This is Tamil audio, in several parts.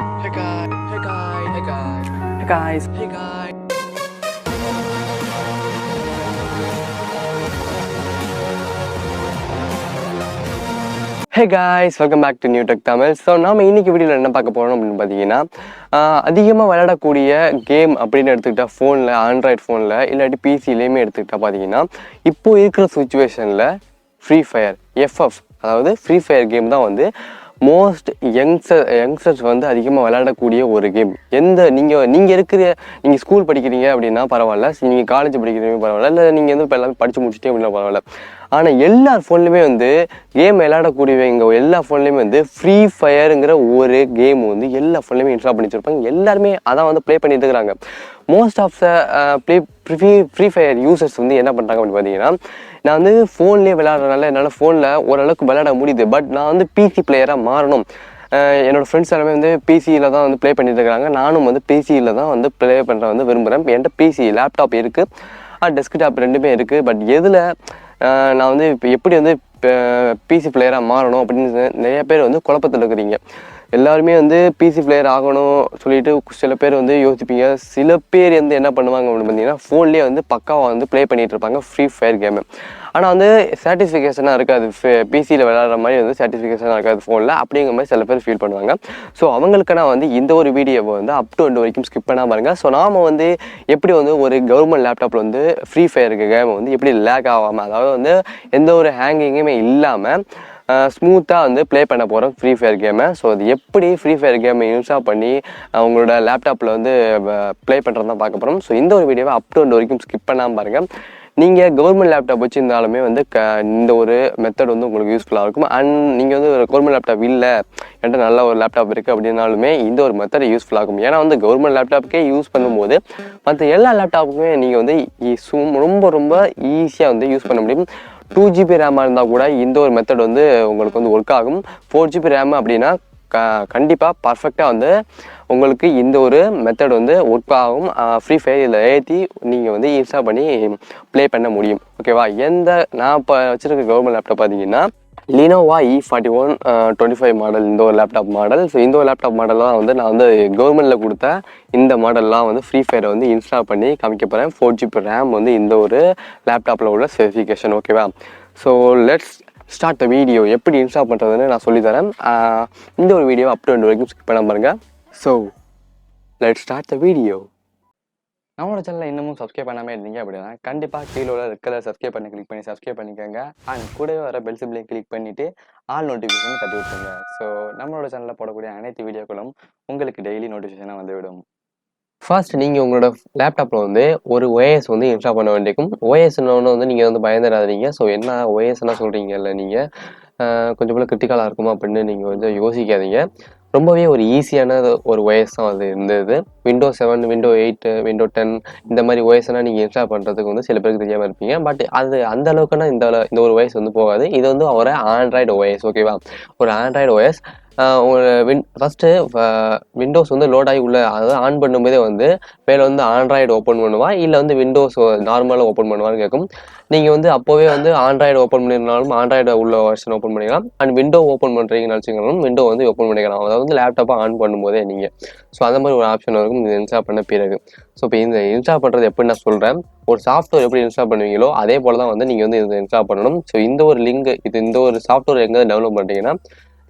Hey guys, hey guys, hey guys, Hey guys. hey guys. Hey guys, welcome back to New Tech Tamil. So நாம் இன்னைக்கு வீடியோவில் என்ன பார்க்க போகிறோம் அப்படின்னு பார்த்தீங்கன்னா அதிகமாக விளையாடக்கூடிய கேம் அப்படின்னு எடுத்துக்கிட்டால் ஃபோனில் ஆண்ட்ராய்ட் ஃபோனில் இல்லாட்டி பிசிலேயுமே எடுத்துக்கிட்டால் பார்த்தீங்கன்னா இப்போ இருக்கிற சுச்சுவேஷனில் ஃப்ரீ ஃபயர் எஃப்எஃப் அதாவது ஃப்ரீ ஃபயர் கேம் தான் வந்து மோஸ்ட் யங்ஸ்டர்ஸ் வந்து அதிகமாக விளையாடக்கூடிய ஒரு கேம். நீங்கள் ஸ்கூல் படிக்கிறீங்க அப்படின்னா பரவாயில்ல, நீங்கள் காலேஜ் படிக்கிறீங்க பரவாயில்ல, இல்லை நீங்கள் வந்து இப்போ எல்லாமே படித்து முடிச்சுட்டே அப்படின்னா பரவாயில்ல. ஆனால் எல்லார் ஃபோன்லேயுமே வந்து கேம் விளையாடக்கூடியவங்க எல்லா ஃபோன்லேயுமே வந்து ஃப்ரீ ஃபயருங்கிற ஒரு கேம் வந்து எல்லா ஃபோன்லேயுமே இன்ஸ்டால் பண்ணி வச்சுருப்பாங்க. எல்லாருமே அதான் வந்து ப்ளே பண்ணிட்டு இருக்கிறாங்க. Most of the free fire users வந்து என்ன பண்ணுறாங்க அப்படின்னு பார்த்தீங்கன்னா, நான் வந்து ஃபோன்லேயே விளையாடுறதுனால என்னால் ஃபோனில் ஓரளவுக்கு விளையாட முடியுது, பட் நான் வந்து பிசி பிளேயராக மாறணும். என்னோடய ஃப்ரெண்ட்ஸ் எல்லாமே வந்து பிசியில் தான் வந்து ப்ளே பண்ணிட்டு இருக்காங்க. நானும் வந்து பிசியில் தான் வந்து ப்ளே பண்ணுற வந்து விரும்புகிறேன். என்கிட்ட பிசி லேப்டாப் இருக்குது, டெஸ்க்டாப் ரெண்டுமே இருக்குது. பட் எதில் நான் வந்து இப்போ எப்படி வந்து பிசி பிளேயராக மாறணும் அப்படின்னு நிறைய பேர் வந்து குழப்பத்தில் இருக்கிறீங்க. எல்லாருமே வந்து பிசி பிளேயர் ஆகணும் சொல்லிட்டு சில பேர் வந்து யோசிப்பீங்க. சில பேர் வந்து என்ன பண்ணுவாங்க அப்படின்னு பார்த்தீங்கன்னா, ஃபோன்லேயே வந்து பக்காவாக வந்து ப்ளே பண்ணிகிட்டு இருப்பாங்க ஃப்ரீ ஃபயர் கேமு. ஆனால் வந்து சாட்டிஸ்ஃபிகேஷனாக இருக்காது. பிசியில் விளையாடுற மாதிரி வந்து சாட்டிஸ்ஃபிகேஷனாக இருக்காது ஃபோனில், அப்படிங்கிற மாதிரி சில பேர் ஃபீல் பண்ணுவாங்க. ஸோ அவங்களுக்கு நான் வந்து இந்த ஒரு வீடியோவை வந்து அப் டு எண்ட் வரைக்கும் ஸ்கிப் பண்ணாமல் பாருங்கள். ஸோ நாம் வந்து எப்படி வந்து ஒரு கவர்மெண்ட் லேப்டாப்பில் வந்து ஃப்ரீ ஃபயருக்கு கேமை வந்து எப்படி லேக் ஆகாமல், அதாவது வந்து எந்த ஒரு ஹேங்கிங்குமே இல்லாமல் ஸ்மூத்தாக வந்து ப்ளே பண்ண போகிறோம் ஃப்ரீ ஃபயர் கேமை. ஸோ அது எப்படி ஃப்ரீ ஃபயர் கேமை இன்ஸ்டால் பண்ணி உங்களோட லேப்டாப்பில் வந்து ப்ளே பண்ணுறது தான் பார்க்க போகிறோம். ஸோ இந்த ஒரு வீடியோவை அப் டு எண்ட் வரைக்கும் ஸ்கிப் பண்ணாமல் பாருங்கள். நீங்கள் கவர்மெண்ட் லேப்டாப் வச்சுருந்தாலுமே வந்து இந்த ஒரு மெத்தட் வந்து உங்களுக்கு யூஸ்ஃபுல்லாக இருக்கும். அண்ட் நீங்கள் வந்து ஒரு கவர்மெண்ட் லேப்டாப் இல்லை, என்கிட்ட நல்ல ஒரு லேப்டாப் இருக்குது அப்படின்னாலுமே இந்த ஒரு மெத்தட் யூஸ்ஃபுல்லாக இருக்கும். ஏன்னா வந்து கவர்மெண்ட் லேப்டாப்புக்கே யூஸ் பண்ணும்போது மற்ற எல்லா லேப்டாப்புக்குமே நீங்கள் வந்து ரொம்ப ரொம்ப ஈஸியாக வந்து யூஸ் பண்ண முடியும். 2GB ரேமாக இருந்தால் கூட இந்த ஒரு மெத்தட் வந்து உங்களுக்கு வந்து ஒர்க் ஆகும். 4GB ரேம் அப்படின்னா கண்டிப்பாக பர்ஃபெக்டாக வந்து உங்களுக்கு இந்த ஒரு மெத்தட் வந்து ஒர்க் ஆகும். ஃப்ரீ ஃபயர் இதில் ஏற்றி நீங்கள் வந்து இன்ஸ்டால் பண்ணி ப்ளே பண்ண முடியும். ஓகேவா? நான் இப்போ வச்சுருக்க கவர்மெண்ட் லேப்டாப் பார்த்தீங்கன்னா லினோவா E4125 மாடல் இந்த ஒரு லேப்டாப் மாடல். ஸோ இந்த ஒரு லேப்டாப் மாடல்லாம் வந்து நான் வந்து கவர்மெண்ட்டில் கொடுத்த இந்த மாடல்லாம் வந்து ஃப்ரீ ஃபயரை வந்து இன்ஸ்டால் பண்ணி காமிக்க போகிறேன். 4GB ரேம் வந்து இந்த ஒரு லேப்டாப்பில் உள்ள ஸ்பெசிஃபிகேஷன். ஓகேவா? So let's start the video. எப்படி இன்ஸ்டால் பண்ணுறதுன்னு நான் சொல்லித்தரேன். இந்த ஒரு வீடியோ அப் டு எண்ட் வரைக்கும் ஸ்கிப் பண்ண பாருங்கள். So let's start the video. நம்மளோட சேனலில் இன்னமும் சப்ஸ்கிரைப் பண்ணாமல் இருந்தீங்க அப்படின்னா கண்டிப்பாக கீழே உள்ள ரெட் கலர் சப்ஸ்கிரைப் பண்ணி கிளிக் பண்ணி சப்ஸ்கிரைப் பண்ணிக்கோங்க. அண்ட் கூடவே வர பெல் சிம்பிளையும் கிளிக் பண்ணிவிட்டு ஆல் நோட்டிஃபிகேஷன் தட்டி விட்டுருங்க. ஸோ நம்மளோட சேனலில் போடக்கூடிய அனைத்து வீடியோக்களும் உங்களுக்கு டெய்லி நோட்டிஃபிகேஷனாக வந்துவிடும். ஃபர்ஸ்ட் நீங்கள் உங்களோட லேப்டாப்பில் வந்து ஒரு ஓஎஸ் வந்து இன்ஸ்டால் பண்ண வேண்டியிருக்கும். ஓஎஸ்ன்னு வந்து நீங்கள் வந்து பயந்துடாதீங்க. ஸோ என்ன ஓஎஸ்லாம் சொல்கிறீங்கல்ல, நீங்கள் கொஞ்சம் போல் கிரிட்டிக்கலாக இருக்குமா அப்படின்னு நீங்கள் வந்து யோசிக்காதீங்க. ரொம்பவே ஒரு ஈஸியான ஒரு ஓஎஸ் தான் அது இருந்தது. Windows 7, Windows 8, Windows 10 இந்த மாதிரி ஓஎஸ்லாம் நீங்கள் இன்ஸ்டால் பண்ணுறதுக்கு வந்து சில பேருக்கு தெரியாமல் இருப்பீங்க. பட் அது அந்த அளவுக்குன்னா இந்த ஒரு ஓஎஸ் வந்து போகாது. இது வந்து ஒரு ஆண்ட்ராய்டு ஓஎஸ். ஓகேவா? ஒரு ஆண்ட்ராய்டு ஓஎஸ். ஃபஸ்ட்டு விண்டோஸ் வந்து லோட் ஆகி அதாவது ஆன் பண்ணும்போதே வந்து மேலே வந்து ஆண்ட்ராய்டு ஓப்பன் பண்ணுவா, இல்லை வந்து விண்டோஸ் நார்மலாக ஓப்பன் பண்ணுவான்னு கேட்கும். நீங்கள் வந்து அப்போவே வந்து ஆண்ட்ராய்டு ஓப்பன் பண்ணியிருந்தாலும் ஆண்ட்ராய்டு உள்ள வெர்ஷன் ஓப்பன் பண்ணிக்கலாம். அண்ட் விண்டோ ஓப்பன் பண்ணுறீங்கன்னு நினச்சிங்கனாலும் விண்டோ வந்து ஓப்பன் பண்ணிக்கலாம். அதாவது வந்து லேப்டாப்பை ஆன் பண்ணும்போதே நீங்கள். ஸோ அந்த மாதிரி ஒரு ஆப்ஷன் இருக்கும் இது இன்ஸ்டால் பண்ண பிறகு. ஸோ இப்போ இந்த இன்ஸ்டால் பண்ணுறது எப்படி நான் சொல்கிறேன். ஒரு சாஃப்ட்வேர் எப்படி இன்ஸ்டால் பண்ணுவீங்களோ அதே போல் தான் வந்து நீங்கள் வந்து இதை இன்ஸ்டால் பண்ணணும். ஸோ இந்த ஒரு லிங்க் இந்த ஒரு சாஃப்ட்வேர் எங்கே டவுன்லோட் பண்ணுறீங்கன்னா,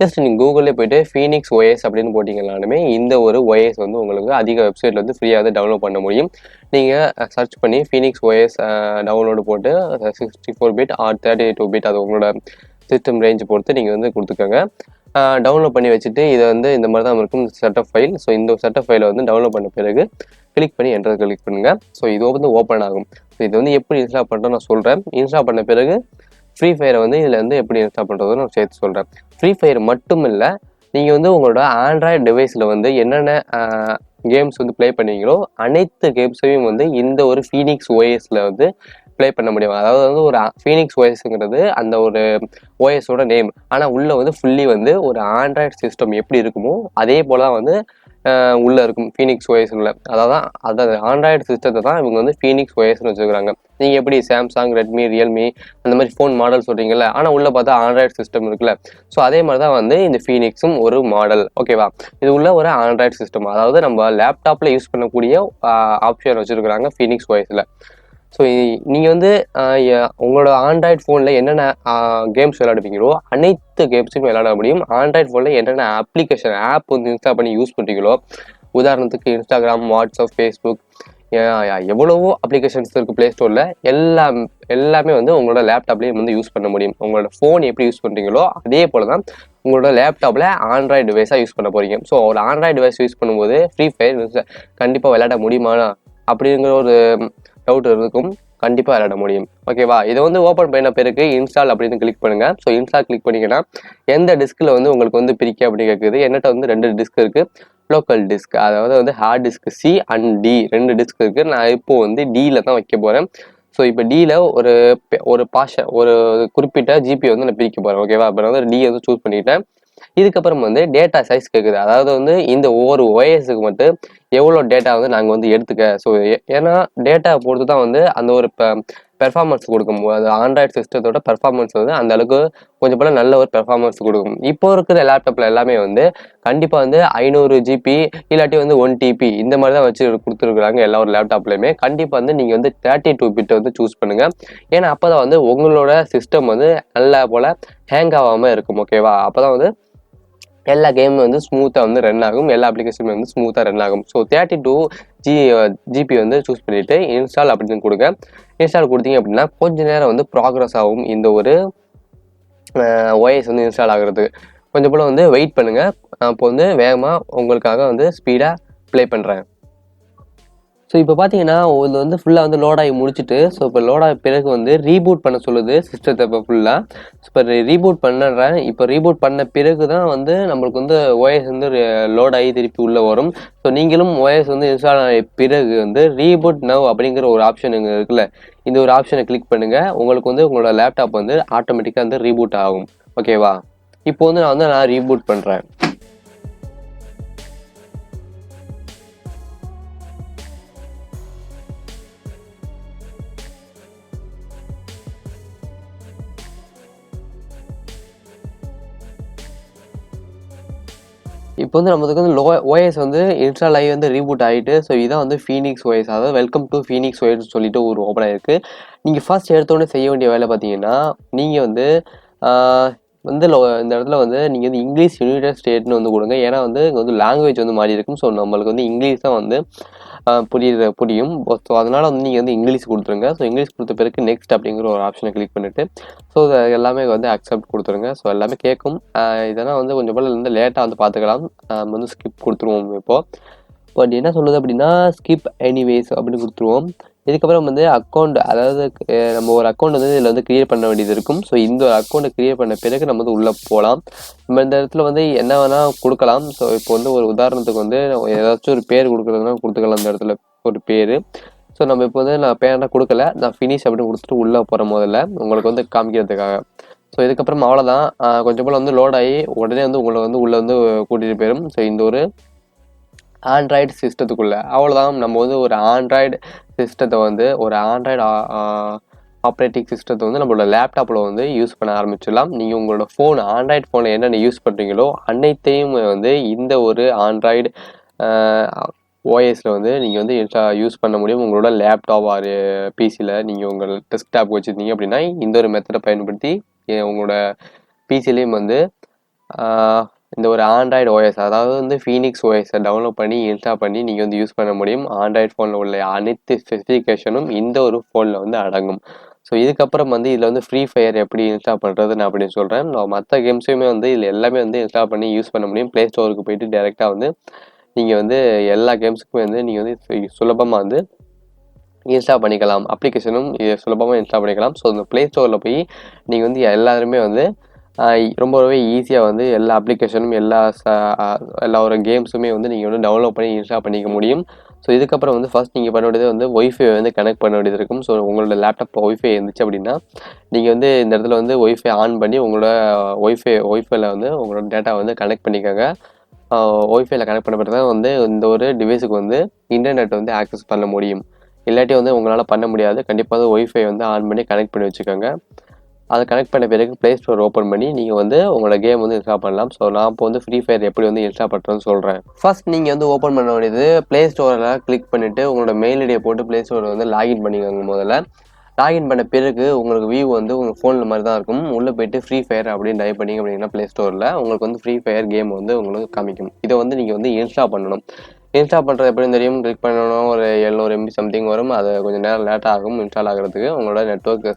ஜஸ்ட் நீங்கள் கூகுளில் போய்ட்டு ஃபீனிக்ஸ் ஓஎஸ் அப்படின்னு போட்டிங்கனாலுமே இந்த ஒரு ஓஎஸ் வந்து உங்களுக்கு அதிக வெப்சைட்டில் வந்து ஃப்ரீயாக வந்து டவுன்லோட் பண்ண முடியும். நீங்கள் சர்ச் பண்ணி ஃபீனிக்ஸ் ஓஎஸ் டவுன்லோடு போட்டு 64 பிட் ஆர் 32 பிட் அது உங்களோட சிஸ்டம் ரேஞ்ச் பொறுத்து நீங்கள் வந்து கொடுத்துக்கோங்க. டவுன்லோட் பண்ணி வச்சுட்டு இதை வந்து இந்த மாதிரி தான் இருக்கும் செட்டப் ஃபைல். ஸோ இந்த செட்டப் ஃபைலை வந்து டவுன்லோட் பண்ண பிறகு கிளிக் பண்ணி என்டர் கிளிக் பண்ணுங்கள். ஸோ இது வந்து ஓப்பன் ஆகும். ஸோ இது வந்து எப்படி இன்ஸ்டால் பண்ணுறோம் நான் சொல்கிறேன். இன்ஸ்டால் பண்ண பிறகு ஃப்ரீ ஃபயரை வந்து இதில் வந்து எப்படி இன்ஸ்டால் பண்ணுறதுன்னு நான் சேர்த்து சொல்கிறேன். ஃப்ரீ ஃபயர் மட்டும் இல்லை, நீங்கள் வந்து உங்களோட ஆண்ட்ராய்டு டிவைஸில் வந்து என்னென்ன கேம்ஸ் வந்து ப்ளே பண்ணுவீங்களோ அனைத்து கேம்ஸையும் வந்து இந்த ஒரு ஃபீனிக்ஸ் ஓஎஸில் வந்து ப்ளே பண்ண முடியும். அதாவது வந்து ஒரு ஃபீனிக்ஸ் ஓஎஸ்ங்கிறது அந்த ஒரு ஓஎஸோட நேம். ஆனால் உள்ளே வந்து ஃபுல்லி வந்து ஒரு ஆண்ட்ராய்டு சிஸ்டம் எப்படி இருக்குமோ அதே போல் தான் வந்து உள்ளே இருக்கும் ஃபீனிக்ஸ் ஓஎஸ்ல. அதாவது ஆண்ட்ராய்டு சிஸ்டத்தை தான் இவங்க வந்து ஃபீனிக்ஸ் ஓஎஸ்ன்னு வச்சுருக்காங்க. நீங்கள் எப்படி சாம்சங், ரெட்மி, ரியல்மி அந்த மாதிரி ஃபோன் மாடல் சொல்கிறீங்கல்ல, ஆனால் உள்ளே பார்த்தா ஆண்ட்ராய்டு சிஸ்டம் இருக்குல்ல. ஸோ அதே மாதிரி தான் வந்து இந்த ஃபீனிக்ஸும் ஒரு மாடல். ஓகேவா? இது உள்ள ஒரு ஆண்ட்ராய்டு சிஸ்டம், அதாவது நம்ம லேப்டாப்பில் யூஸ் பண்ணக்கூடிய ஆப்ஷன் வச்சுருக்குறாங்க ஃபீனிக்ஸ் ஓஎஸில். ஸோ நீங்கள் வந்து உங்களோட ஆண்ட்ராய்டு ஃபோனில் என்னென்ன கேம்ஸ் விளையாடுவீங்களோ அனைத்து கேம்ஸும் விளையாட முடியும். ஆண்ட்ராய்டு ஃபோனில் என்னென்ன அப்ளிகேஷன் ஆப் வந்து இன்ஸ்டால் பண்ணி யூஸ் பண்ணுறீங்களோ, உதாரணத்துக்கு இன்ஸ்டாகிராம், வாட்ஸ்அப், ஃபேஸ்புக், எவ்வளவோ அப்ளிகேஷன்ஸ் இருக்குது ப்ளே ஸ்டோரில். எல்லாமே வந்து உங்களோட லேப்டாப்லேயே வந்து யூஸ் பண்ண முடியும். உங்களோட ஃபோன் எப்படி யூஸ் பண்ணுறீங்களோ அதே போல் தான் உங்களோட லேப்டாப்பில் ஆண்ட்ராய்டு டிவைஸாக யூஸ் பண்ண போகிறீங்க. ஸோ ஒரு ஆண்ட்ராய்டு டிவைஸ் யூஸ் பண்ணும்போது ஃப்ரீ ஃபயர் கண்டிப்பாக விளையாட முடியுமா அப்படிங்கிற ஒரு டவுட் இருக்கும். கண்டிப்பாக விளையாட முடியும். ஓகேவா? இதை வந்து ஓப்பன் பண்ண பிறகு இன்ஸ்டால் அப்படின்னு கிளிக் பண்ணுங்கள். ஸோ இன்ஸ்டால் கிளிக் பண்ணிங்கன்னா எந்த டிஸ்கில் வந்து உங்களுக்கு வந்து பிரிக்க அப்படின்னு கேட்குது. என்னட்ட வந்து 2 டிஸ்க் இருக்குது. லோக்கல் டிஸ்க், அதாவது வந்து hard disk C and D 2 disk இருக்குது. நான் இப்போது வந்து டியில் தான் வைக்க போகிறேன். ஸோ இப்போ டியில் ஒரு ஒரு குறிப்பிட்ட ஜிபி வந்து நான் பிரிக்க போகிறேன். ஓகேவா? இப்போ நான் வந்து டி வந்து சூஸ் பண்ணிட்டேன். இதுக்கப்புறம் வந்து டேட்டா சைஸ் கேட்குது. அதாவது வந்து இந்த ஒவ்வொரு ஓஎஸ்க்கு மட்டும் எவ்வளோ டேட்டா வந்து நாங்கள் வந்து எடுத்துக்க. ஸோ ஏன்னா டேட்டா பொறுத்து தான் வந்து அந்த ஒரு பெர்ஃபார்மன்ஸ் கொடுக்கும். அது ஆண்ட்ராய்டு சிஸ்டத்தோட பெர்ஃபார்மன்ஸ் வந்து அந்த அளவுக்கு கொஞ்சம் போல நல்ல ஒரு பெர்ஃபார்மன்ஸ் கொடுக்கும். இப்போ இருக்கிற லேப்டாப்பில் எல்லாமே வந்து கண்டிப்பாக வந்து 500 ஜிபி இல்லாட்டி வந்து 1 டிபி இந்த மாதிரி தான் வச்சு கொடுத்துருக்குறாங்க. எல்லா ஒரு லேப்டாப்லையுமே கண்டிப்பாக வந்து நீங்கள் வந்து 32 பிட் வந்து சூஸ் பண்ணுங்கள். ஏன்னா அப்போ தான் வந்து உங்களோட சிஸ்டம் வந்து நல்லா போல் ஹேங் ஆகாமல் இருக்கும். ஓகேவா? அப்போ தான் வந்து எல்லா கேமும் வந்து ஸ்மூத்தாக வந்து ரன் ஆகும். எல்லா அப்ளிகேஷனுமே வந்து ஸ்மூத்தாக ரன் ஆகும். ஸோ 32 ஜிபி வந்து சூஸ் பண்ணிவிட்டு இன்ஸ்டால் அப்படின்னு கொடுங்க. இன்ஸ்டால் கொடுத்தீங்க அப்படின்னா கொஞ்சம் நேரம் வந்து ப்ராக்ரஸ் ஆகும் இந்த ஒரு ஓஎஸ் வந்து இன்ஸ்டால் ஆகுறதுக்கு. கொஞ்சம் போல் வந்து வெயிட் பண்ணுங்கள். அப்போ வந்து வேகமாக உங்களுக்காக வந்து ஸ்பீடாக ப்ளே பண்ணுறேன். ஸோ இப்போ பார்த்தீங்கன்னா இது வந்து ஃபுல்லாக வந்து லோடாகி முடிச்சுட்டு, ஸோ இப்போ லோடாக பிறகு வந்து ரீபூட் பண்ண சொல்லுது சிஸ்டத்தை. இப்போ ஃபுல்லாக இப்போ ரீபூட் பண்ணுறேன். இப்போ ரீபூட் பண்ண பிறகு தான் வந்து நம்மளுக்கு வந்து ஓஎஸ் வந்து லோட் ஆகி திருப்பி உள்ளே வரும். ஸோ நீங்களும் ஓஎஸ் வந்து இன்ஸ்டால் ஆன பிறகு வந்து ரீபூட் நவ் அப்படிங்கிற ஒரு ஆப்ஷன் இங்கே இருக்குல்ல, இந்த ஒரு ஆப்ஷனை கிளிக் பண்ணுங்கள். உங்களுக்கு வந்து உங்களோட லேப்டாப் வந்து ஆட்டோமேட்டிக்காக வந்து ரீபூட் ஆகும். ஓகேவா? இப்போ வந்து நான் ரீபூட் பண்ணுறேன். இப்போ வந்து நமக்கு வந்து ஓஎஸ் வந்து இன்ஸ்டால் ஆகி வந்து ரீபூட் ஆகிட்டு. ஸோ இதான் வந்து ஃபீனிக்ஸ் ஓஎஸ், அதாவது வெல்கம் டு ஃபீனிக்ஸ் ஓஎஸ் சொல்லிட்டு ஒரு ஓப்பன் ஆகிருக்கு. நீங்கள் ஃபர்ஸ்ட் எடுத்தோடனே செய்ய வேண்டிய வேலை பார்த்தீங்கன்னா, நீங்கள் வந்து இந்த இடத்துல வந்து நீங்கள் வந்து இங்கிலீஷ் யுனைடெட் ஸ்டேட்னு வந்து கொடுங்க. ஏன்னா வந்து இங்கே வந்து லாங்குவேஜ் வந்து மாறி இருக்கும். ஸோ நம்மளுக்கு வந்து இங்கிலீஷ் தான் வந்து புரியும். ஸோ அதனால் வந்து நீங்கள் வந்து இங்கிலீஷ் கொடுத்துருங்க. ஸோ இங்கிலீஷ் கொடுத்த பிறகு நெக்ஸ்ட் அப்படிங்கிற ஒரு ஆப்ஷனை கிளிக் பண்ணிவிட்டு ஸோ எல்லாமே வந்து அக்செப்ட் கொடுத்துருங்க. ஸோ எல்லாமே கேட்கும். இதெல்லாம் வந்து கொஞ்சம் போல் வந்து லேட்டாக வந்து பார்த்துக்கலாம். வந்து ஸ்கிப் கொடுத்துருவோம். பட் என்ன சொல்லுது அப்படின்னா ஸ்கிப் எனிவேஸ் அப்படின்னு கொடுத்துருவோம். இதுக்கப்புறம் வந்து அக்கௌண்ட், அதாவது நம்ம ஒரு அக்கௌண்ட் வந்து இதில் வந்து க்ரியேட் பண்ண வேண்டியது இருக்கும். ஸோ இந்த ஒரு அக்கௌண்ட்டை க்ரியேட் பண்ண பிறகு நம்ம வந்து உள்ளே போகலாம். நம்ம இந்த இடத்துல வந்து என்ன வேணால் கொடுக்கலாம். ஸோ இப்போ வந்து ஒரு உதாரணத்துக்கு வந்து ஏதாச்சும் ஒரு பேர் கொடுக்குறதுனா கொடுத்துக்கலாம். இந்த இடத்துல ஒரு பேர். ஸோ நம்ம இப்போ வந்து நான் பேரெண்டா கொடுக்கல, நான் ஃபினிஷ் அப்படின்னு கொடுத்துட்டு உள்ளே போகிற முதல்ல உங்களுக்கு வந்து காமிக்கிறதுக்காக. ஸோ இதுக்கப்புறம் அவ்வளோதான். கொஞ்சம் போல் வந்து லோட் ஆகி உடனே வந்து உங்களை வந்து உள்ளே வந்து கூட்டிகிட்டு போயிடும். ஸோ இந்த ஒரு ஆண்ட்ராய்டு சிஸ்டத்துக்குள்ளே அவ்வளோதான். நம்ம வந்து ஒரு ஆண்ட்ராய்டு சிஸ்டத்தை வந்து ஒரு ஆண்ட்ராய்டு ஆப்ரேட்டிங் சிஸ்டத்தை வந்து நம்மளோட லேப்டாப்பில் வந்து யூஸ் பண்ண ஆரம்பிச்சிடலாம். நீங்கள் உங்களோட ஃபோன் ஆண்ட்ராய்டு ஃபோனை என்னென்ன யூஸ் பண்ணுறீங்களோ அனைத்தையும் வந்து இந்த ஒரு ஆண்ட்ராய்டு ஓஎஸில் வந்து நீங்கள் வந்து யூஸ் பண்ண முடியும். உங்களோட லேப்டாப் ஆர் பிசியில் நீங்கள் உங்கள் டெஸ்க்டாப் வச்சுருந்தீங்க அப்படின்னா இந்த ஒரு மெத்தடை பயன்படுத்தி உங்களோட பிசிலையும் வந்து இந்த ஒரு ஆண்ட்ராய்டு ஓஎஸ், அதாவது வந்து ஃபீனிக்ஸ் ஓஎஸை டவுன்லோட் பண்ணி இன்ஸ்டால் பண்ணி நீங்கள் வந்து யூஸ் பண்ண முடியும். ஆண்ட்ராய்டு ஃபோனில் உள்ள அனைத்து ஸ்பெசிஃபிகேஷனும் இந்த ஒரு ஃபோனில் வந்து அடங்கும். ஸோ இதுக்கப்புறம் வந்து இதில் வந்து ஃப்ரீ ஃபயர் எப்படி இன்ஸ்டால் பண்ணுறது நான் அப்படின்னு சொல்கிறேன். மற்ற கேம்ஸுமே வந்து இதில் எல்லாமே வந்து இன்ஸ்டால் பண்ணி யூஸ் பண்ண முடியும். ப்ளே ஸ்டோருக்கு போயிட்டு டேரெக்டாக வந்து நீங்கள் வந்து எல்லா கேம்ஸுக்குமே வந்து நீங்கள் வந்து சுலபமாக வந்து இன்ஸ்டால் பண்ணிக்கலாம். அப்ளிகேஷனும் சுலபமாக இன்ஸ்டால் பண்ணிக்கலாம். ஸோ இந்த ப்ளே ஸ்டோரில் போய் நீங்கள் வந்து எல்லாருமே வந்து ரொம்பவே ஈஸியாக வந்து எல்லா அப்ளிகேஷனும் எல்லா ஒரு கேம்ஸுமே வந்து நீங்கள் வந்து டவுன்லோட் பண்ணி இன்ஸ்டால் பண்ணிக்க முடியும். ஸோ இதுக்கப்புறம் வந்து ஃபஸ்ட் நீங்கள் பண்ண வேண்டியது வந்து ஒய்ஃபை வந்து கனெக்ட் பண்ண வேண்டியது இருக்கும். ஸோ உங்களோட லேப்டாப் ஒய்ஃபை இருந்துச்சு அப்படின்னா நீங்கள் வந்து இந்த இடத்துல வந்து ஒய்ஃபை ஆன் பண்ணி உங்களோட ஒய்ஃபைல வந்து உங்களோட டேட்டா வந்து கனெக்ட் பண்ணிக்கோங்க. ஒய்ஃபைல கனெக்ட் பண்ணப்பட்டு தான் வந்து இந்த ஒரு டிவைஸுக்கு வந்து இன்டர்நெட் வந்து ஆக்சஸ் பண்ண முடியும். இல்லாட்டி வந்து உங்களால் பண்ண முடியாது. கண்டிப்பாக வந்து ஒய்ஃபை வந்து ஆன் பண்ணி கனெக்ட் பண்ணி வச்சுக்கோங்க. அதை கனெக்ட் பண்ண பிறகு ப்ளே ஸ்டோர் ஓப்பன் பண்ணி நீங்கள் வந்து உங்களோட கேம் வந்து இன்ஸ்டால் பண்ணலாம். ஸோ நான் இப்போ வந்து ஃப்ரீ ஃபயர் எப்படி வந்து இன்ஸ்டால் பண்ணுறேன்னு சொல்கிறேன். ஃபர்ஸ்ட் நீங்கள் வந்து ஓப்பன் பண்ண வேண்டியது ப்ளே ஸ்டோரில் கிளிக் பண்ணிவிட்டு உங்களோட மெயில் ஐடியை போட்டு ப்ளே ஸ்டோரில் வந்து லாகின் பண்ணிக்கோங்க. முதல்ல லாகின் பண்ண பிறகு உங்களுக்கு வியூ வந்து உங்கள் ஃபோனில் மாதிரி தான் இருக்கும். உள்ளே போய்ட்டு ஃப்ரீ ஃபயர் அப்படின்னு டைப் பண்ணிங்க அப்படின்னா ப்ளே ஸ்டோரில் உங்களுக்கு வந்து ஃப்ரீ ஃபயர் கேம் வந்து உங்களுக்கு காமிக்கும். இதை வந்து நீங்கள் வந்து இன்ஸ்டால் பண்ணணும். இன்ஸ்டால் பண்ணுறது எப்படின்னு தெரியும். கிளிக் பண்ணணும், ஒரு 700 MB சம்திங் வரும். அது கொஞ்சம் நேரம் லேட்டாக ஆகும் இன்ஸ்டால் ஆகிறதுக்கு. உங்களோட நெட்ஒர்க்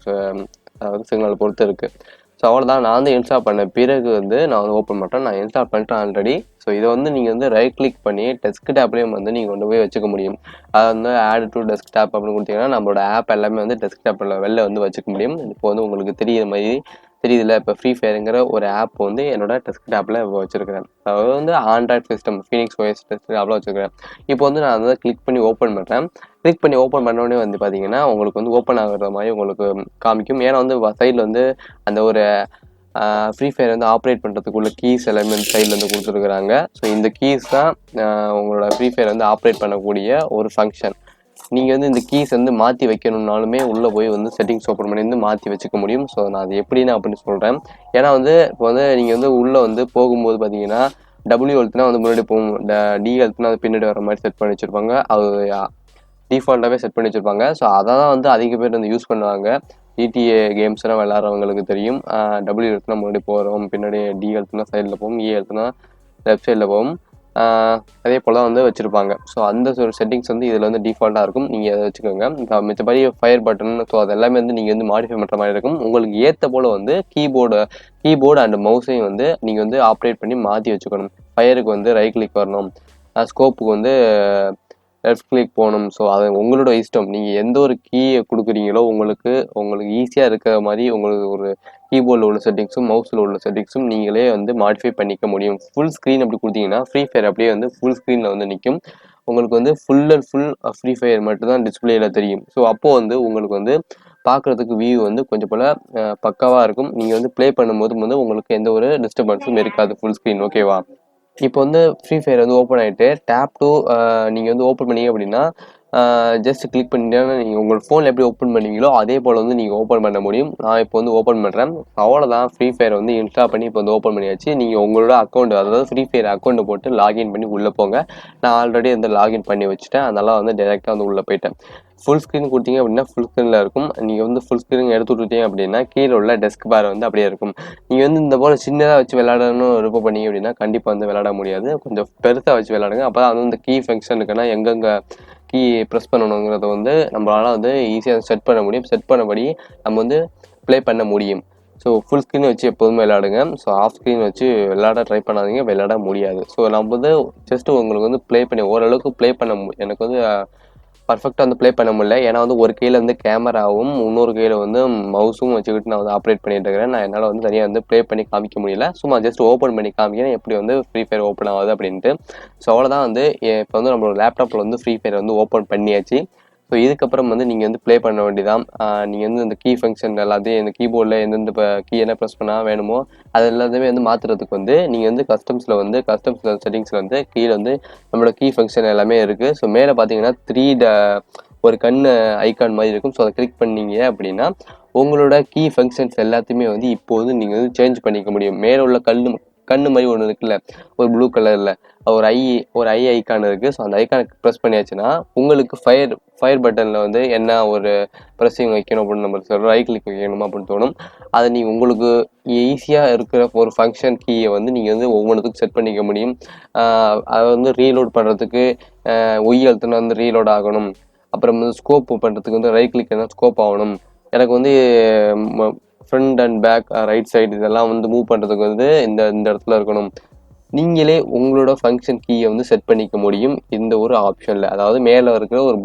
அதாவது சிக்னல் பொறுத்து இருக்குது. ஸோ அவ்வளோதான். நான் வந்து இன்ஸ்டால் பண்ண பிறகு வந்து நான் வந்து ஓப்பன் பண்ணுறேன். நான் இன்ஸ்டால் பண்ணிட்டேன் ஆல்ரெடி. ஸோ இதை வந்து நீங்கள் வந்து ரைட் கிளிக் பண்ணி டெஸ்க்டாப்லேயும் வந்து நீங்கள் கொண்டு போய் வச்சுக்க முடியும். அதை வந்து ஆட் டு டெஸ்க்டாப் அப்படின்னு கொடுத்தீங்கன்னா நம்மளோட ஆப் எல்லாமே வந்து டெஸ்க்டாப்பில் வெளில வந்து வச்சுக்க முடியும். இப்போ வந்து உங்களுக்கு தெரியிற மாதிரி தெரியுதுல, இப்போ ஃப்ரீ ஃபயருங்கிற ஒரு ஆப் வந்து என்னோட டெஸ்க்டாப்பில் வச்சுருக்கிறேன். அதாவது வந்து ஆண்ட்ராய்ட் சிஸ்டம் ஃபீனிக்ஸ் OS டெஸ்க்டாப்பில் வச்சுருக்கிறேன். இப்போ வந்து நான் அதை கிளிக் பண்ணி ஓப்பன் பண்ணுறேன். கிளிக் பண்ணி ஓப்பன் பண்ணோடனே வந்து பார்த்தீங்கன்னா உங்களுக்கு வந்து ஓப்பன் ஆகுற மாதிரி உங்களுக்கு காமிக்கும். ஏன்னா வந்து சைடில் வந்து அந்த ஒரு ஃப்ரீ ஃபயர் வந்து ஆப்ரேட் பண்ணுறதுக்குள்ள கீஸ் எல்லாமே இந்த சைடில் வந்து கொடுத்துருக்குறாங்க. ஸோ இந்த கீஸ் தான் உங்களோட ஃப்ரீ ஃபயர் வந்து ஆப்ரேட் பண்ணக்கூடிய ஒரு ஃபங்க்ஷன். நீங்கள் வந்து இந்த கீஸ் வந்து மாற்றி வைக்கணும்னாலுமே உள்ளே போய் வந்து செட்டிங்ஸ் ஓப்பன் பண்ணி வந்து மாற்றி வச்சுக்க முடியும். ஸோ நான் அது எப்படின்னு அப்படின்னு சொல்கிறேன். ஏன்னா வந்து இப்போ வந்து நீங்கள் வந்து உள்ளே வந்து போகும்போது பார்த்தீங்கன்னா W அழுத்தினா வந்து முன்னாடி போகும், D அழுத்தினா அது பின்னாடி வர மாதிரி செட் பண்ணி வச்சுருப்பாங்க. அது டிஃபால்ட்டாகவே செட் பண்ணி வச்சுருப்பாங்க. ஸோ அதை தான் வந்து அதிக பேர் வந்து யூஸ் பண்ணுவாங்க. GTA கேம்ஸ்லாம் விளாட்றவங்களுக்கு தெரியும். W அழுத்தினா முன்னாடி போகிறோம், பின்னாடி D அழுத்தினா சைடில் போகும், E அழுத்தினா லெஃப்ட் சைடில் போகும். அதே போல் தான் வந்து வச்சுருப்பாங்க. ஸோ அந்த ஒரு செட்டிங்ஸ் வந்து இதில் வந்து டிஃபால்ட்டாக இருக்கும். நீங்கள் அதை வச்சுக்கோங்க. மிச்சபடி ஃபயர் பட்டன், ஸோ அது எல்லாமே வந்து நீங்கள் வந்து மாடிஃபை பண்ணுற மாதிரி இருக்கும். உங்களுக்கு ஏற்ற போல் வந்து கீபோர்டு அண்ட் மவுஸையும் வந்து நீங்கள் வந்து ஆப்ரேட் பண்ணி மாற்றி வச்சுக்கணும். ஃபயருக்கு வந்து ரைட் கிளிக் வரணும், ஸ்கோப்புக்கு வந்து லெஃப்ட் கிளிக் போகணும். ஸோ அது உங்களோட இஷ்டம். நீங்கள் எந்த ஒரு கீயை கொடுக்குறீங்களோ உங்களுக்கு ஈஸியாக இருக்கிற மாதிரி உங்களுக்கு ஒரு கீபோர்டில் உள்ள செட்டிங்ஸும் மவுஸில் உள்ள செட்டிங்ஸும் நீங்களே வந்து மாடிஃபை பண்ணிக்க முடியும். ஃபுல் ஸ்க்ரீன் அப்படி கொடுத்தீங்கன்னா ஃப்ரீ ஃபயர் அப்படியே வந்து ஃபுல் ஸ்க்ரீனில் வந்து நிற்கும். உங்களுக்கு வந்து full and full free fire மட்டும்தான் டிஸ்பிளேயில் தெரியும். ஸோ அப்போது வந்து உங்களுக்கு வந்து பார்க்குறதுக்கு வியூ வந்து கொஞ்சம் போல் பக்காவாக இருக்கும். நீங்கள் வந்து ப்ளே பண்ணும்போது வந்து உங்களுக்கு எந்த ஒரு டிஸ்டர்பன்ஸும் இருக்காது ஃபுல் ஸ்க்ரீன். ஓகேவா? இப்போ வந்து ஃப்ரீ ஃபயர் வந்து ஓப்பன் ஆகிட்டு டேப் டூ நீங்கள் வந்து ஓப்பன் பண்ணீங்க அப்படின்னா ஜஸ்ட் கிளிக் பண்ணிட்டீங்கன்னா நீங்கள் உங்கள் ஃபோனில் எப்படி ஓப்பன் பண்ணுவீங்களோ அதே போல் வந்து நீங்கள் ஓப்பன் பண்ண முடியும். நான் இப்போ வந்து ஓப்பன் பண்ணுறேன். அவ்வளோதான். ஃப்ரீ ஃபயர் வந்து இன்ஸ்டால் பண்ணி இப்போ வந்து ஓப்பன் பண்ணியாச்சு. நீங்கள் உங்களோட அக்கௌண்ட், அதாவது ஃப்ரீ ஃபயர் அக்கௌண்ட்டை போட்டு லாகின் பண்ணி உள்ளே போங்க. நான் ஆல்ரெடி வந்து லாகின் பண்ணி வச்சுட்டேன். அதனால் வந்து டேரெக்டாக வந்து உள்ளே போயிட்டேன். ஃபுல் ஸ்க்ரீன் கொடுத்தீங்க அப்படின்னா ஃபுல் ஸ்க்ரீனில் இருக்கும். நீங்கள் வந்து ஃபுல் ஸ்க்ரீன் எடுத்து விட்டுட்டீங்க அப்படின்னா கீழே உள்ள டெஸ்க் பார் வந்து அப்படியே இருக்கும். நீங்கள் வந்து இந்த போல் சின்னதாக வச்சு விளையாடணும்னு விருப்பம் பண்ணீங்க அப்படின்னா கண்டிப்பாக வந்து விளையாட முடியாது. கொஞ்சம் பெருசாக வச்சு விளையாடுங்க. அப்போ தான் வந்து இந்த கீ ஃபங்க்ஷன் இருக்குன்னா எங்கெங்கே கீ ப்ரெஸ் பண்ணணுங்கிறத வந்து நம்மளால் வந்து ஈஸியாக செட் பண்ண முடியும். செட் பண்ணபடி நம்ம வந்து ப்ளே பண்ண முடியும். ஸோ ஃபுல் ஸ்க்ரீன் வச்சு எப்போதுமே விளையாடுங்க. ஸோ ஆஃப் ஸ்க்ரீன் வச்சு விளையாட ட்ரை பண்ணாதீங்க, விளையாட முடியாது. ஸோ நம்ம வந்து ஜஸ்ட்டு உங்களுக்கு வந்து ப்ளே பண்ணி ஓரளவுக்கு ப்ளே பண்ண எனக்கு வந்து பர்ஃபெக்டாக வந்து ப்ளே பண்ண முடியல. ஏன்னா வந்து ஒரு கையில் வந்து கேமராவும் இன்னொரு கையில் வந்து மவுஸும் வச்சுக்கிட்டு நான் வந்து ஆப்ரேட் பண்ணிட்டு இருக்கிறேன். நான் என்னால் வந்து தனியாக வந்து ப்ளே பண்ணி காமிக்க முடியல. சும்மா ஜஸ்ட் ஓப்பன் பண்ணி காமிக்கிறேன் எப்படி வந்து ஃப்ரீ ஃபயர் ஓப்பன் ஆகுது அப்படின்ட்டு. ஸோ அவ்வளோதான். வந்து இப்போ வந்து நம்மளோட லேப்டாப்பில் வந்து ஃப்ரீ ஃபயர் வந்து ஓப்பன் பண்ணியாச்சு. ஸோ இதுக்கப்புறம் வந்து நீங்கள் வந்து ப்ளே பண்ண வேண்டியதான். நீங்கள் வந்து இந்த கீ ஃபங்க்ஷன் எல்லாத்தையும் இந்த கீபோர்டில் எந்தெந்த கீ என்ன ப்ரெஸ் பண்ணால் வேணுமோ அது எல்லாத்தையுமே வந்து மாற்றுறதுக்கு வந்து நீங்கள் வந்து கஸ்டம்ஸில் செட்டிங்ஸில் வந்து கீழே வந்து நம்மளோட கீ ஃபங்க்ஷன் எல்லாமே இருக்குது. ஸோ மேலே பார்த்தீங்கன்னா ஒரு ஐக்கான் மாதிரி இருக்கும். ஸோ அதை கிளிக் பண்ணீங்க அப்படின்னா உங்களோட கீ ஃபங்க்ஷன்ஸ் எல்லாத்தையுமே வந்து இப்போ வந்து நீங்கள் வந்து சேஞ்ச் பண்ணிக்க முடியும். மேலே உள்ள கண்ணு மாதிரி ஒன்று இருக்குல்ல, ஒரு ப்ளூ கலரில் ஒரு ஐ ஐக்கான் இருக்குது. ஸோ அந்த ஐக்கானுக்கு ப்ரெஸ் பண்ணியாச்சுன்னா உங்களுக்கு ஃபயர் பட்டனில் வந்து என்ன ஒரு ப்ரெஸ்ஸிங் வைக்கணும் அப்படின்னு நம்ம சொல்கிறோம், ரைட் கிளிக் வைக்கணுமா அப்படின்னு தோணும். அதை நீங்கள் உங்களுக்கு ஈஸியாக இருக்கிற ஒரு ஃபங்க்ஷன் கீயை வந்து நீங்கள் வந்து ஒவ்வொன்றுத்துக்கும் செட் பண்ணிக்க முடியும். அதை வந்து ரீலோட் பண்ணுறதுக்கு அழுத்தினா வந்து ரீலோட் ஆகணும். அப்புறம் வந்து ஸ்கோப் பண்ணுறதுக்கு வந்து ரைட் கிளிக் என்ன ஸ்கோப் ஆகணும். எனக்கு வந்து front and back right side இதெல்லாம் வந்து மூவ் பண்ணுறதுக்கு வந்து இந்த இடத்துல இருக்கணும். நீங்களே உங்களோட ஃபங்க்ஷன் கீயை வந்து செட் பண்ணிக்க முடியும் இந்த ஒரு ஆப்ஷனில். அதாவது மேலே இருக்கிற ஒரு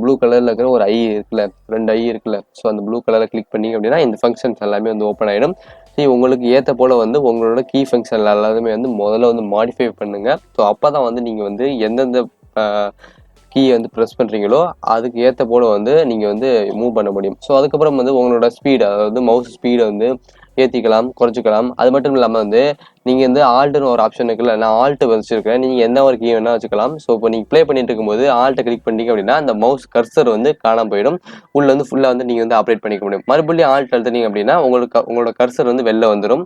ப்ளூ கலரில் இருக்கிற ஒரு ஐ இருக்குல்ல, 2 ஐ இருக்குல்ல, ஸோ அந்த ப்ளூ கலரில் கிளிக் பண்ணிங்க அப்படின்னா இந்த ஃபங்க்ஷன்ஸ் எல்லாமே வந்து ஓப்பன் ஆகிடும். உங்களுக்கு ஏற்ற போல் வந்து உங்களோட கீ ஃபங்க்ஷன் எல்லாருமே வந்து முதல்ல வந்து மாடிஃபை பண்ணுங்கள். ஸோ அப்போ தான் வந்து நீங்கள் வந்து எந்தெந்த கீயை வந்து ப்ரெஸ் பண்ணுறீங்களோ அதுக்கு ஏற்ற போல் வந்து நீங்கள் வந்து மூவ் பண்ண முடியும். ஸோ அதுக்கப்புறம் வந்து உங்களோட ஸ்பீடு, அதாவது மவுஸ் ஸ்பீடை வந்து ஏற்றிக்கலாம், குறைச்சிக்கலாம். அது மட்டும் இல்லாமல் வந்து நீங்கள் வந்து ஆல்ட்டுன்னு ஒரு ஆப்ஷன் இருக்குல்ல, நான் ஆல்ட்டு வச்சுருக்கேன். நீங்கள் எந்த ஒரு கீ வேணால் வச்சுக்கலாம். ஸோ இப்போ நீங்கள் ப்ளே பண்ணிட்டு இருக்கும்போது ஆல்ட்டை கிளிக் பண்ணிட்டீங்க அப்படின்னா அந்த மவுஸ் கர்சர் வந்து காணாமல் போயிடும். உள்ள வந்து ஃபுல்லாக வந்து நீங்கள் வந்து ஆப்ரேட் பண்ணிக்க முடியும். மறுபடியும் ஆல்ட் அழுத்துனீங்க அப்படின்னா உங்களோட கர்சர் வந்து வெளில வந்துடும்.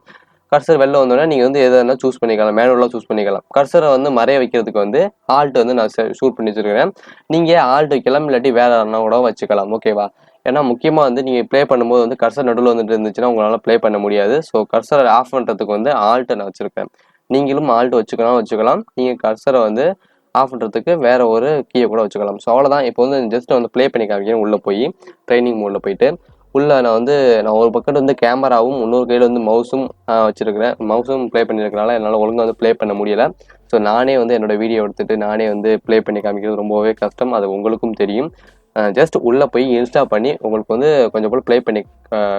கர்சர் வெளில வந்தோடனே நீங்கள் வந்து எதை வேணால் சூஸ் பண்ணிக்கலாம், மேனுவலாக சூஸ் பண்ணிக்கலாம். கர்சரை வந்து மறைய வைக்கிறதுக்கு வந்து ஆல்ட் வந்து நான் ஷூட் பண்ணி வச்சுருக்கிறேன். நீங்கள் ஆல்ட் வைக்கலாம், இல்லாட்டி வேறு யாருன்னா கூட வச்சுக்கலாம். ஓகேவா? ஏன்னா முக்கியமாக வந்து நீங்கள் ப்ளே பண்ணும்போது வந்து கர்சர் நடுவில் வந்துட்டு இருந்துச்சுன்னா உங்களால் ப்ளே பண்ண முடியாது. ஸோ கர்சரை ஆஃப் பண்ணுறதுக்கு வந்து ஆல்ட்டை நான் வச்சுருக்கேன். நீங்களும் ஆல்ட் வச்சுக்கலாம். நீங்கள் கர்சரை வந்து ஆஃப் பண்ணுறதுக்கு வேறு ஒரு கீயை கூட வச்சுக்கலாம். ஸோ அவ்வளோதான். இப்போ வந்து ஜஸ்ட் வந்து ப்ளே பண்ணி காமிக்கிறேன். உள்ளே போய் ட்ரைனிங் மோடில் போயிட்டு நான் ஒரு பக்கத்து வந்து கேமராவும் இன்னொரு கையில் வந்து மவுஸும் வச்சுருக்கிறேன். மவுஸும் ப்ளே பண்ணியிருக்கனால என்னால் ஒழுங்காக வந்து ப்ளே பண்ண முடியலை. ஸோ நானே வந்து என்னோடய வீடியோ எடுத்துகிட்டு நானே வந்து ப்ளே பண்ணி காமிக்கிறது ரொம்பவே கஷ்டம். அது உங்களுக்கும் தெரியும். ஜஸ்ட் உள்ளே போய் இன்ஸ்டால் பண்ணி உங்களுக்கு வந்து கொஞ்சம் போல் ப்ளே பண்ணி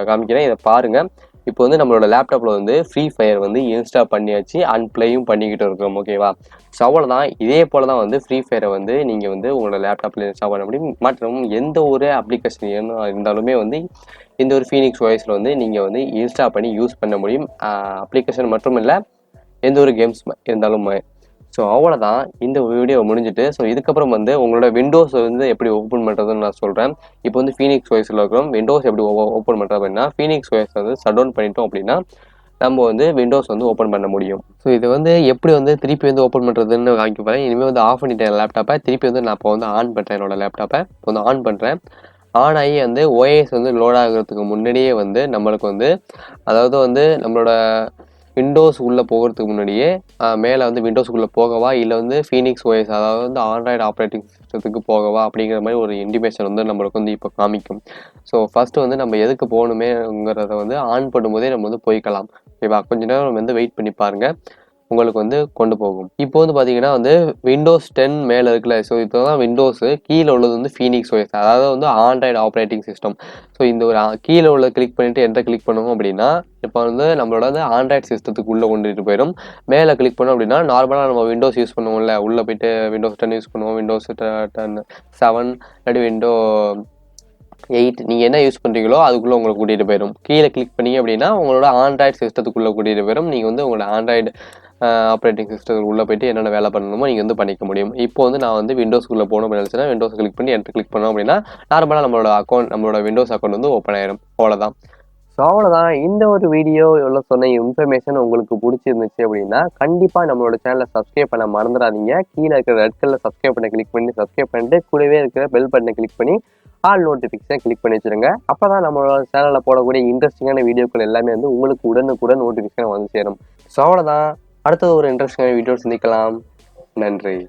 காமிக்கிறேன். இதை பாருங்கள். இப்போ வந்து நம்மளோட லேப்டாப்பில் வந்து ஃப்ரீ ஃபயர் வந்து இன்ஸ்டால் பண்ணியாச்சு, அன்ப்ளேயும் பண்ணிக்கிட்டு இருக்கோம். ஓகேவா? ஸோ அவ்வளோதான். இதே போல் தான் வந்து ஃப்ரீ ஃபயரை வந்து நீங்கள் வந்து உங்களோட லேப்டாப்பில் இன்ஸ்டால் பண்ண முடியும். மற்றும் எந்த ஒரு அப்ளிகேஷன் இருந்தாலுமே வந்து இந்த ஒரு ஃபீனிக்ஸ் ஓஎஸில் வந்து நீங்கள் வந்து இன்ஸ்டால் பண்ணி யூஸ் பண்ண முடியும். அப்ளிகேஷன் மட்டும் இல்லை, எந்த ஒரு கேம்ஸ் இருந்தாலுமே. ஸோ அவ்வளோதான். இந்த வீடியோ முடிஞ்சுட்டு ஸோ இதுக்கப்புறம் வந்து உங்களோட விண்டோஸ் வந்து எப்படி ஓப்பன் பண்ணுறதுன்னு நான் சொல்கிறேன். இப்போ வந்து ஃபீனிக்ஸ் ஓஎஸில் இருக்கிறோம். விண்டோஸ் எப்படி ஓப்பன் பண்ணுறது அப்படின்னா, ஃபீனிக்ஸ் ஓஎஸ் வந்து ஷட் டவுன் பண்ணிட்டோம் அப்படின்னா நம்ம வந்து விண்டோஸ் வந்து ஓப்பன் பண்ண முடியும். ஸோ இது வந்து எப்படி வந்து திருப்பி வந்து ஓப்பன் பண்ணுறதுன்னு காமிக்க போகிறேன். இனிமேல் வந்து ஆஃப் பண்ணிட்டேன் லேப்டாப்பை. திருப்பி வந்து நான் இப்போ வந்து ஆன் பண்ணுறேன். என்னோட லேப்டாப்பை இப்போ வந்து ஆன் பண்ணுறேன். ஆன் ஆகி வந்து ஓஎஸ் வந்து லோட் ஆகிறதுக்கு முன்னாடியே வந்து நம்மளுக்கு வந்து அதாவது வந்து நம்மளோட விண்டோஸ் உள்ளே போகிறதுக்கு முன்னாடியே மேலே வந்து விண்டோஸ்க்குள்ளே போகவா இல்லை வந்து ஃபீனிக்ஸ் ஓஎஸ் அதாவது வந்து ஆண்ட்ராய்டு ஆப்ரேட்டிங் சிஸ்டத்துக்கு போகவா அப்படிங்கிற மாதிரி ஒரு இண்டிமேஷன் வந்து நம்மளுக்கு வந்து இப்போ காமிக்கும். ஸோ ஃபஸ்ட்டு வந்து நம்ம எதுக்கு போகணுமேங்கிறத வந்து ஆன் பண்ணும்போதே நம்ம வந்து போய்க்கலாம். ஓகேவா? கொஞ்ச நேரம் வந்து வெயிட் பண்ணி பாருங்கள், உங்களுக்கு வந்து கொண்டு போகும். இப்போ வந்து பார்த்தீங்கன்னா வந்து விண்டோஸ் 10 மேலே இருக்குல்ல, ஸோ இப்போ தான் விண்டோஸு, கீழே உள்ளது வந்து ஃபீனிக்ஸ் ஓஎஸ் அதாவது வந்து ஆண்ட்ராய்டு ஆப்ரேட்டிங் சிஸ்டம். ஸோ இந்த ஒரு கீழே உள்ள கிளிக் பண்ணிவிட்டு என்டர் கிளிக் பண்ணுவோம் அப்படின்னா இப்போ வந்து நம்மளோட வந்து ஆண்ட்ராய்டு சிஸ்டத்துக்கு உள்ளே கொண்டுட்டு போயிடும். மேலே கிளிக் பண்ணோம் அப்படின்னா நார்மலாக நம்ம விண்டோஸ் யூஸ் பண்ணுவோம்ல, உள்ளே போய்ட்டு விண்டோஸ் 10 யூஸ் பண்ணுவோம், விண்டோஸ் 10 7 இல்லாட்டி விண்டோ 8 நீங்கள் என்ன யூஸ் பண்ணுறீங்களோ அதுக்குள்ளே உங்களை கூட்டிகிட்டு போயிடும். கீழே கிளிக் பண்ணிங்க அப்படின்னா உங்களோட ஆண்ட்ராய்டு சிஸ்டத்துக்குள்ளே கூட்டிகிட்டு போயிடும். நீங்கள் வந்து உங்களோட ஆண்ட்ராய்டு ஆப்ரேட்டிங் சிஸ்டத்துக்கு உள்ளே போய்ட்டு என்னென்ன வேலை பண்ணணுமோ நீங்கள் வந்து பண்ணிக்க முடியும். இப்போ வந்து நான் வந்து விண்டோஸ்க்குள்ளே போகணும் அப்படின்னு நினச்சேன்னா விண்டோஸ் கிளிக் பண்ணி என்டர் கிளிக் பண்ணோம் அப்படின்னா நார்மலாக நம்மளோட விண்டோஸ் அக்கௌண்ட் வந்து ஓப்பன் ஆயிடும். அவ்வளோதான். ஸோ அவ்வளோதான். இந்த ஒரு வீடியோ எவ்வளோ சொன்ன இன்ஃபர்மேஷன் உங்களுக்கு பிடிச்சிருந்துச்சு அப்படின்னா கண்டிப்பாக நம்மளோட சேனலை சப்ஸ்கிரைப் பண்ண மறந்துடாதீங்க. கீழே இருக்கிற ரெட் கலர் சப்ஸ்கிரைப் பண்ண கிளிக் பண்ணி சப்ஸ்கிரைப் பண்ணிட்டு கூடவே இருக்கிற பெல் பட்டனை கிளிக் பண்ணி ஆல் நோட்டிஃபிகேஷனை கிளிக் பண்ணி வச்சுருங்க. அப்போ தான் நம்மளோட சேனலில் போடக்கூடிய இன்ட்ரெஸ்டிங்கான வீடியோக்கள் எல்லாமே வந்து உங்களுக்கு உடனுக்குடன் நோட்டிஃபிகேஷன் வந்து சேரும். ஸோ அவ்வளோதான். அடுத்தது ஒரு இன்ட்ரெஸ்டிங்கான வீடியோ சந்திக்கலாம். நன்றி.